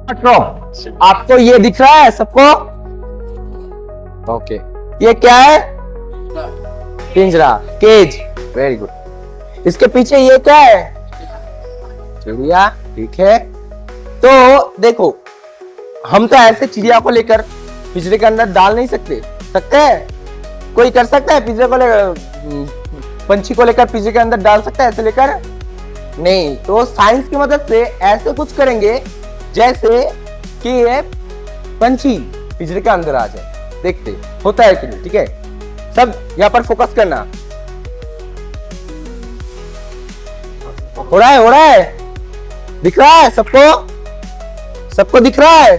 Drop. आपको ये दिख रहा है सबको? ओके, ये क्या है? पिंजरा, केज। Very good. इसके पीछे ये क्या है? चिड़िया, ठीक है। तो देखो, हम तो ऐसे चिड़िया को लेकर पिंजरे के अंदर डाल नहीं सकते। सकते हैं? कोई कर सकता है पिंजरे को लेकर, पंछी को लेकर पिंजरे के अंदर डाल सकता है ऐसे लेकर? नहीं। तो साइंस की मदद से ऐसे कुछ करेंगे जैसे कि ये पंछी पिंजरे के अंदर आ जाए। देखते होता है कि नहीं। ठीक है, सब यहाँ पर फोकस करना। हो रहा है, हो रहा है, दिख रहा है सबको? सबको दिख रहा है?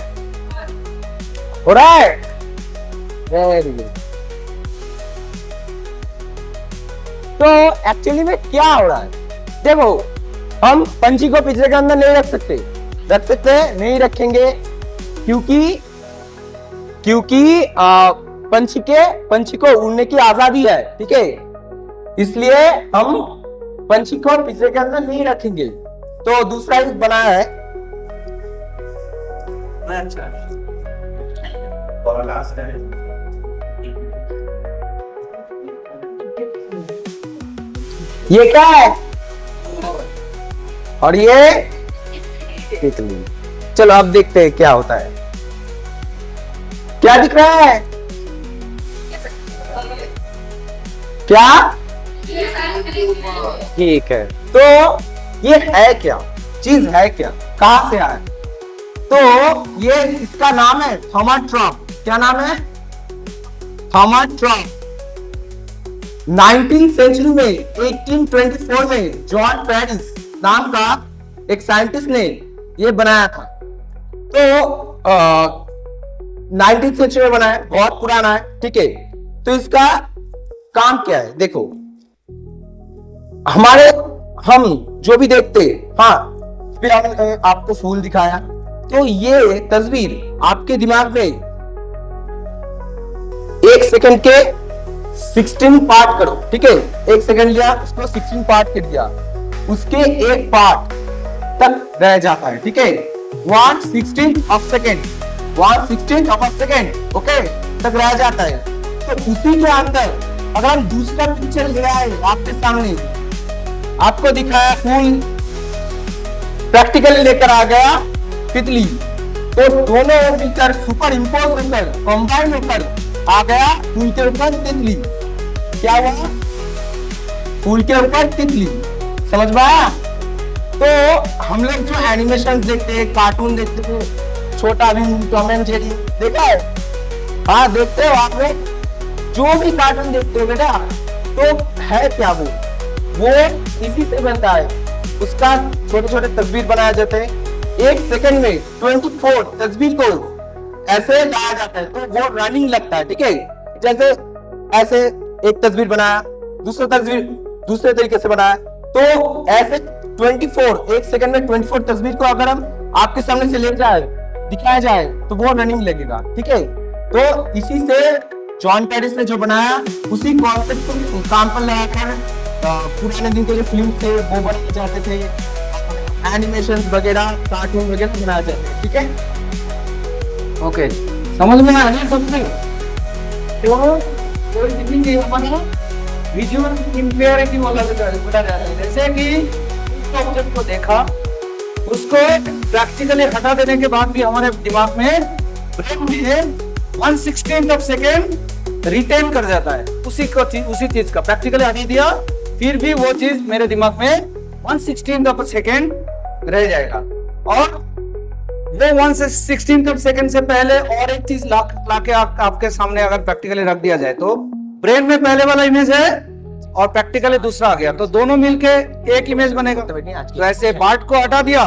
हो रहा है? Very good. तो एक्चुअली में क्या हो रहा है? देखो, हम पंछी को पिंजरे के अंदर नहीं रख सकते। रख सकते हैं? नहीं रखेंगे, क्योंकि पंछी को उड़ने की आजादी है। ठीक है, इसलिए हम पंछी को पिंजरे के अंदर नहीं रखेंगे। तो दूसरा एक बनाया है। अच्छा, और लास्ट है, ये क्या है? और ये तितली। चलो अब देखते हैं क्या होता है। क्या दिख रहा है? क्या? ठीक है। तो ये है क्या चीज? है क्या? कहां से आया? तो ये इसका नाम है थौमाट्रॉप। क्या नाम है? थौमाट्रॉप। 19th सेंचुरी में 1824 में जॉन पेरिस नाम का एक साइंटिस्ट ने ये बनाया था। तो 19th सेंचुरी में बनाया, बहुत पुराना है। ठीक है, तो इसका काम क्या है? देखो, हम जो भी देखते, हाँ, फिर हमने आपको फूल दिखाया, तो ये तस्वीर आपके दिमाग में 1 सेकंड के 16 पार्ट करो। ठीक है, 1 सेकंड लिया, उसको 16 पार्ट कर दिया, उसके एक पार्ट तक रह जाता है। ठीक है, 1/16 ऑफ सेकेंड ओके तक रह जाता है। तो उसी के अंदर अगर हम दूसरा पिक्चर ले आए आपके सामने, आपको दिखाया फूल, प्रैक्टिकली लेकर आ गया तितली, तो दोनों पिक्चर सुपर इम्पोज होकर कंबाइन होकर आ गया फूल के ऊपर तितली। क्या हुआ? फूल के ऊपर तितली। समझ में आया? तो हम लोग जो एनिमेशन देखते हैं, कार्टून देखते हैं, छोटा भीम, टॉम एंड जेरी देखा है? हाँ, देखते हो आप लोग? जो भी कार्टून देखते हो बेटा, तो है क्या वो इसी से बनता है। उसका छोटे छोटे तस्वीर बनाए जाते हैं, 1 सेकंड में 24 तस्वीर को ऐसे लाया जाता है, तो वो रनिंग लगता है। ठीक है, जैसे ऐसे एक तस्वीर बनाया, दूसरा तस्वीर दूसरे तरीके से बनाया, तो ऐसे 24 1 सेकंड में 24 तस्वीर को अगर हम आपके सामने से ले जाए, दिखाया जाए, तो वो रनिंग लगेगा। ठीक है, तो इसी से जॉन पेरिस ने जो बनाया, उसी कॉन्सेप्ट को काम पर लगाकर पुराने दिन के जो फिल्म थे वो बनाए जाते थे, एनिमेशन वगैरह, कार्टून वगैरह बनाए जाते थे। ठीक है, ओके, समझ में आया ना सबसे? तो कोई दिखेंगे हमारा विजुअल इंपेयरिटी बोला जाता है। जैसे कि ऑब्जेक्ट को देखा, उसको प्रैक्टिकली हटा देने के बाद भी हमारे दिमाग में 1/16 ऑफ सेकेंड रिटेन कर जाता है। उसी चीज का प्रैक्टिकली हटा दिया, फिर भी वो चीज मेरे दिमाग में 1/16 ऑफ सेकेंड रह जाएगा। और वो 1/16 ऑफ सेकेंड से पहले और एक चीज लाके आपके सामने अगर प्रैक्टिकली रख दिया जाए, तो ब्रेन में पहले वाला इमेज है और प्रैक्टिकली दूसरा आ गया, तो दोनों मिलके एक इमेज बनेगा। तो ऐसे पार्ट को हटा दिया,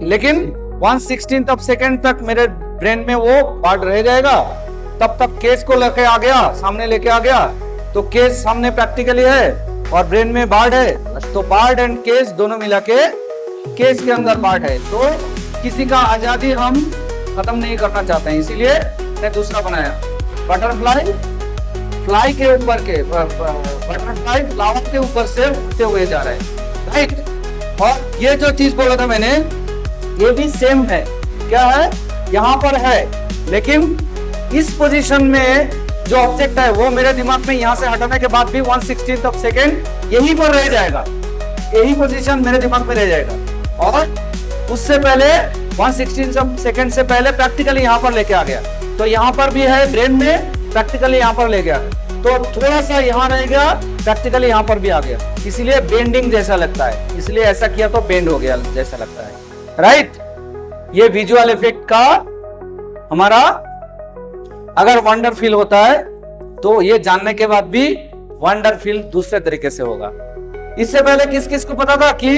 लेकिन 1/16 ऑफ सेकेंड तक मेरे ब्रेन में वो पार्ट रह जाएगा। तब तक केस को लेके आ गया, सामने लेके आ गया, तो केस सामने प्रैक्टिकली है और ब्रेन में बार्ड है, तो बार्ड एंड केस दोनों मिला के केस के अंदर पार्ट है। तो किसी का आजादी हम खत्म नहीं करना चाहते हैं, इसीलिए मैंने दूसरा बनाया। बटरफ्लाई फ्लाई के ऊपर के बटरफ्लाई फ्लावर के ऊपर से उड़ते हुए जा रहे हैं, राइट। और ये जो चीज बोला था मैंने, ये भी सेम है। क्या है, यहाँ पर है, लेकिन इस पोजीशन में जो ऑब्जेक्ट है वो मेरे दिमाग में यहाँ से हटाने के बाद भी 1/16 ऑफ सेकेंड यहीं पर रह जाएगा, यही पोजीशन मेरे दिमाग में रह जाएगा। और उससे पहले 1/16 ऑफ सेकेंड से पहले प्रैक्टिकली यहाँ पर लेके आ गया, तो यहाँ पर भी है ब्रेन में, प्रैक्टिकली यहाँ पर ले गया, तो थोड़ा सा यहाँ रहेगा, प्रैक्टिकली यहाँ पर भी आ गया, इसलिए बेंडिंग जैसा लगता है, इसलिए ऐसा किया तो बेंड हो गया जैसा लगता है, राइट। ये विजुअल इफेक्ट का हमारा अगर वंडर फील होता है तो ये जानने के बाद भी वंडर फील दूसरे तरीके से होगा। इससे पहले किस किस को पता था कि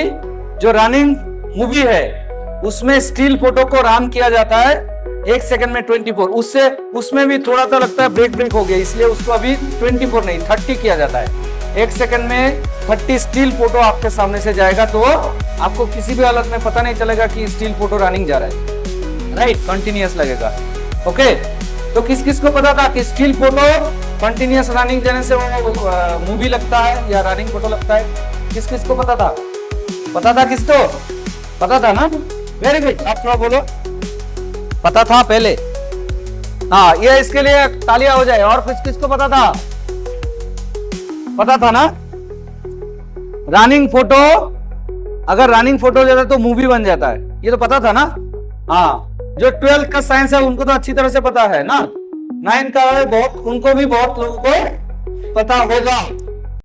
जो रनिंग मूवी है उसमें स्टिल फोटो को रन किया जाता है 1 सेकंड में 24, उससे उसमें भी थोड़ा सा लगता है ब्रेक हो गया, इसलिए उसको अभी 24 नहीं 30 किया जाता है। 1 सेकंड में 30 स्टिल फोटो आपके सामने से जाएगा, तो आपको किसी भी हालत में पता नहीं चलेगा कि स्टिल फोटो रनिंग जा रहा है, राइट, कंटिन्यूअस लगेगा। ओके, तो किस किस को पता था कि स्टिल फोटो कंटिन्यूअस रनिंग देने से वो मूवी लगता है या रनिंग फोटो लगता है? किस किस को पता था? पता था किसको? पता था ना? वेरी गुड, आप थोड़ा बोलो। पता था पहले? हाँ, ये इसके लिए तालियां हो जाए। और किस किस को पता था? पता था ना? रनिंग फोटो, अगर रनिंग फोटो हो जाता है तो मूवी बन जाता है, ये तो पता था ना? हाँ, जो 12th का साइंस है उनको तो अच्छी तरह से पता है ना, 9 का है बहुत, उनको भी बहुत लोगों को पता होगा।